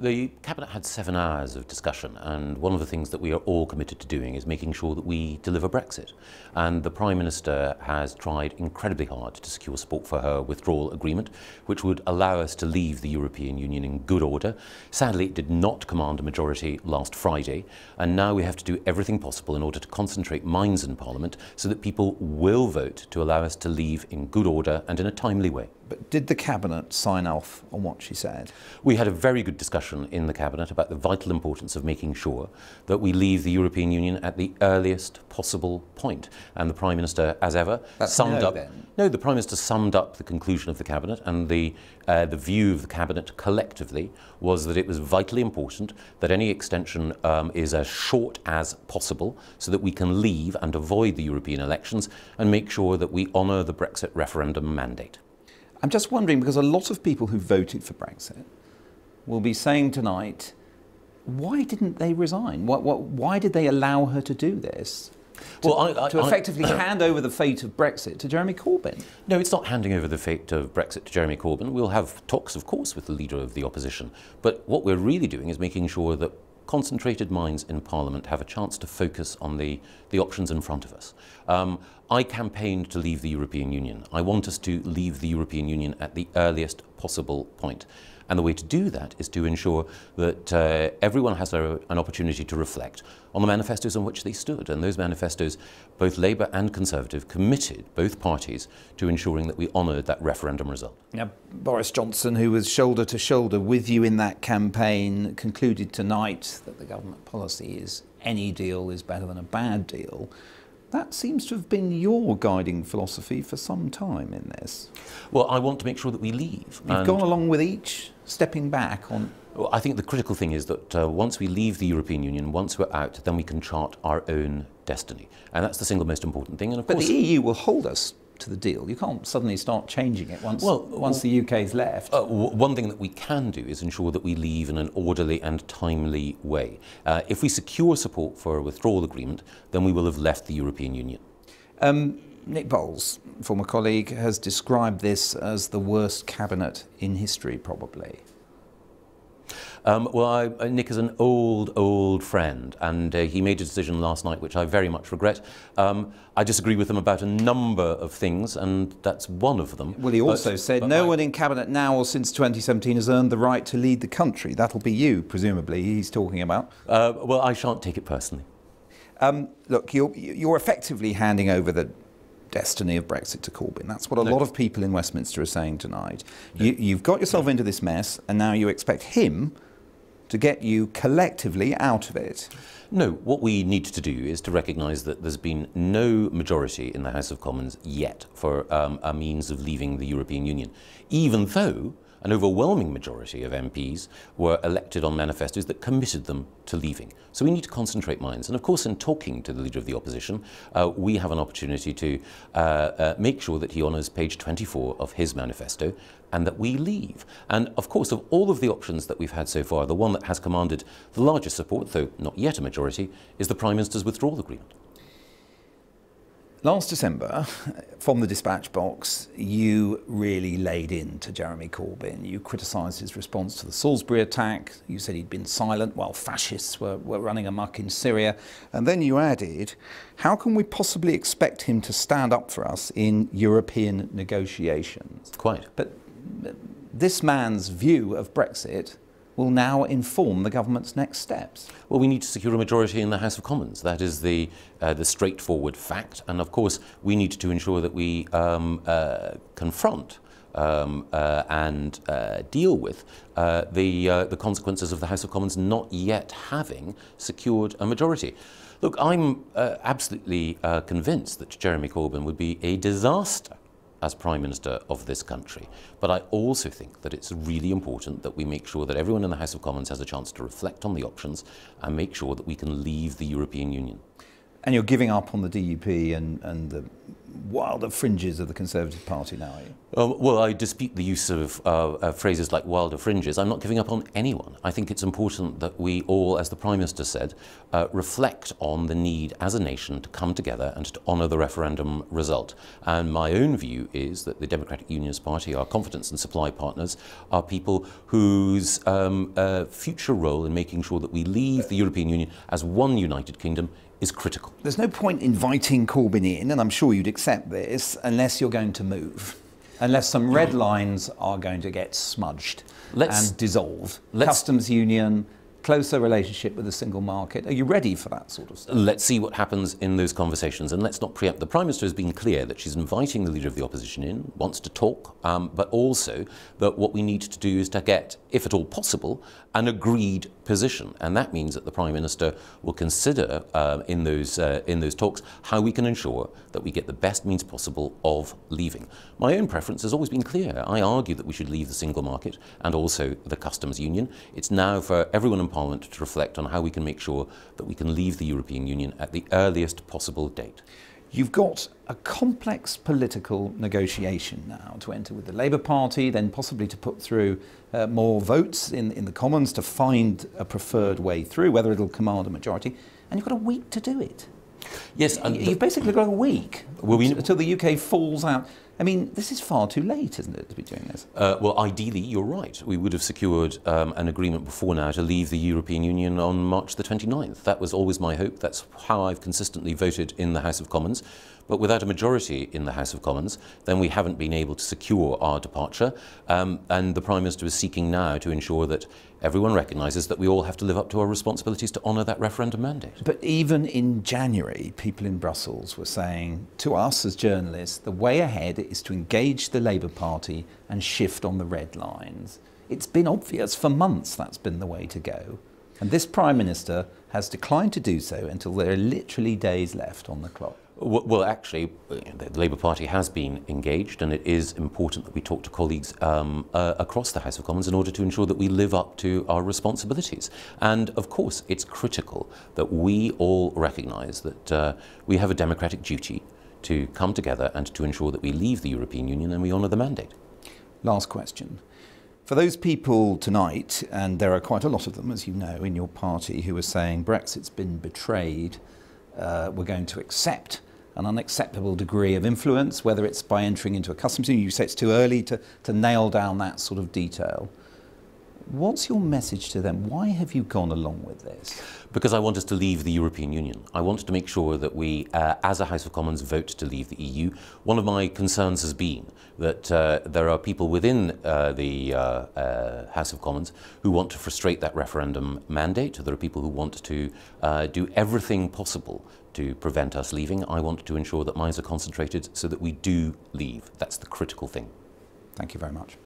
The Cabinet had 7 hours of discussion, and one of the things that we are all committed to doing is making sure that we deliver Brexit. And the Prime Minister has tried incredibly hard to secure support for her withdrawal agreement, which would allow us to leave the European Union in good order. Sadly, it did not command a majority last Friday, and now we have to do everything possible in order to concentrate minds in Parliament so that people will vote to allow us to leave in good order and in a timely way. But did the Cabinet sign off on what she said? We had a very good discussion in the Cabinet about the vital importance of making sure that we leave the European Union at the earliest possible point. And the Prime Minister, as ever, summed up... No, the Prime Minister summed up the conclusion of the Cabinet, and the view of the Cabinet collectively was that it was vitally important that any extension is as short as possible so that we can leave and avoid the European elections and make sure that we honour the Brexit referendum mandate. I'm just wondering, because a lot of people who voted for Brexit will be saying tonight, why didn't they resign? Why did they allow her to do this? To effectively hand over the fate of Brexit to Jeremy Corbyn? No, it's not handing over the fate of Brexit to Jeremy Corbyn. We'll have talks, of course, with the leader of the opposition. But what we're really doing is making sure that concentrated minds in Parliament have a chance to focus on the options in front of us. I campaigned to leave the European Union. I want us to leave the European Union at the earliest possible point. And the way to do that is to ensure that everyone has an opportunity to reflect on the manifestos on which they stood. And those manifestos, both Labour and Conservative, committed, both parties, to ensuring that we honoured that referendum result. Now, Boris Johnson, who was shoulder to shoulder with you in that campaign, concluded tonight that the government policy is any deal is better than a bad deal. That seems to have been your guiding philosophy for some time in this. Well, I want to make sure that we leave. You've gone along with each, stepping back on... Well, I think the critical thing is that once we leave the European Union, once we're out, then we can chart our own destiny. And that's the single most important thing. And of course, the EU will hold us to the deal. You can't suddenly start changing it once the UK's left. One thing that we can do is ensure that we leave in an orderly and timely way. If we secure support for a withdrawal agreement, then we will have left the European Union. Nick Bowles, former colleague, has described this as the worst cabinet in history, probably. Nick is an old friend, and he made a decision last night which I very much regret. I disagree with him about a number of things, and that's one of them. Well, he also said no one in Cabinet now or since 2017 has earned the right to lead the country. That'll be you, presumably, he's talking about. Well, I shan't take it personally. Look, you're effectively handing over the destiny of Brexit to Corbyn. That's what a lot of people in Westminster are saying tonight. You've got yourself into this mess, and now you expect him to get you collectively out of it. No, what we need to do is to recognise that there's been no majority in the House of Commons yet for a means of leaving the European Union, even though an overwhelming majority of MPs were elected on manifestos that committed them to leaving. So we need to concentrate minds. And of course, in talking to the Leader of the Opposition, we have an opportunity to make sure that he honours page 24 of his manifesto and that we leave. And of course, of all of the options that we've had so far, the one that has commanded the largest support, though not yet a majority, is the Prime Minister's withdrawal agreement. Last December, from the dispatch box, you really laid into Jeremy Corbyn. You criticised his response to the Salisbury attack. You said he'd been silent while fascists were running amok in Syria. And then you added, how can we possibly expect him to stand up for us in European negotiations? Quite. But this man's view of Brexit will now inform the government's next steps. Well, we need to secure a majority in the House of Commons. That is the straightforward fact. And of course, we need to ensure that we confront and deal with the consequences of the House of Commons not yet having secured a majority. Look, I'm absolutely convinced that Jeremy Corbyn would be a disaster as Prime Minister of this country. But I also think that it's really important that we make sure that everyone in the House of Commons has a chance to reflect on the options and make sure that we can leave the European Union. And you're giving up on the DUP and the wilder fringes of the Conservative Party now, are you? Well, I dispute the use of phrases like wilder fringes. I'm not giving up on anyone. I think it's important that we all, as the Prime Minister said, reflect on the need as a nation to come together and to honour the referendum result. And my own view is that the Democratic Unionist Party, our confidence and supply partners, are people whose future role in making sure that we leave the European Union as one united kingdom is critical. There's no point inviting Corbyn in, and I'm sure you'd accept this, unless you're going to move. Unless some red lines are going to get smudged and dissolved. Customs union, closer relationship with the single market. Are you ready for that sort of stuff? Let's see what happens in those conversations, and let's not preempt. The Prime Minister has been clear that she's inviting the Leader of the Opposition in, wants to talk, but also that what we need to do is to get, if at all possible, an agreed position. And that means that the Prime Minister will consider in those talks how we can ensure that we get the best means possible of leaving. My own preference has always been clear. I argue that we should leave the single market and also the customs union. It's now for everyone in Parliament to reflect on how we can make sure that we can leave the European Union at the earliest possible date. You've got a complex political negotiation now to enter with the Labour Party, then possibly to put through more votes in the Commons to find a preferred way through, whether it'll command a majority. And you've got a week to do it. Yes. You've basically got a week until the UK falls out. I mean, this is far too late, isn't it, to be doing this? Well, ideally, you're right. We would have secured an agreement before now to leave the European Union on March the 29th. That was always my hope. That's how I've consistently voted in the House of Commons. But without a majority in the House of Commons, then we haven't been able to secure our departure. And the Prime Minister is seeking now to ensure that everyone recognises that we all have to live up to our responsibilities to honour that referendum mandate. But even in January, people in Brussels were saying to us as journalists, the way ahead is to engage the Labour Party and shift on the red lines. It's been obvious for months that's been the way to go. And this Prime Minister has declined to do so until there are literally days left on the clock. Well, actually, the Labour Party has been engaged, and it is important that we talk to colleagues across the House of Commons in order to ensure that we live up to our responsibilities. And, of course, it's critical that we all recognise that we have a democratic duty to come together and to ensure that we leave the European Union and we honour the mandate. Last question. For those people tonight, and there are quite a lot of them, as you know, in your party, who are saying Brexit's been betrayed, we're going to accept an unacceptable degree of influence, whether it's by entering into a customs union. You say it's too early to nail down that sort of detail. What's your message to them? Why have you gone along with this? Because I want us to leave the European Union. I want to make sure that we, as a House of Commons, vote to leave the EU. One of my concerns has been that there are people within the House of Commons who want to frustrate that referendum mandate. There are people who want to do everything possible to prevent us leaving. I want to ensure that minds are concentrated so that we do leave. That's the critical thing. Thank you very much.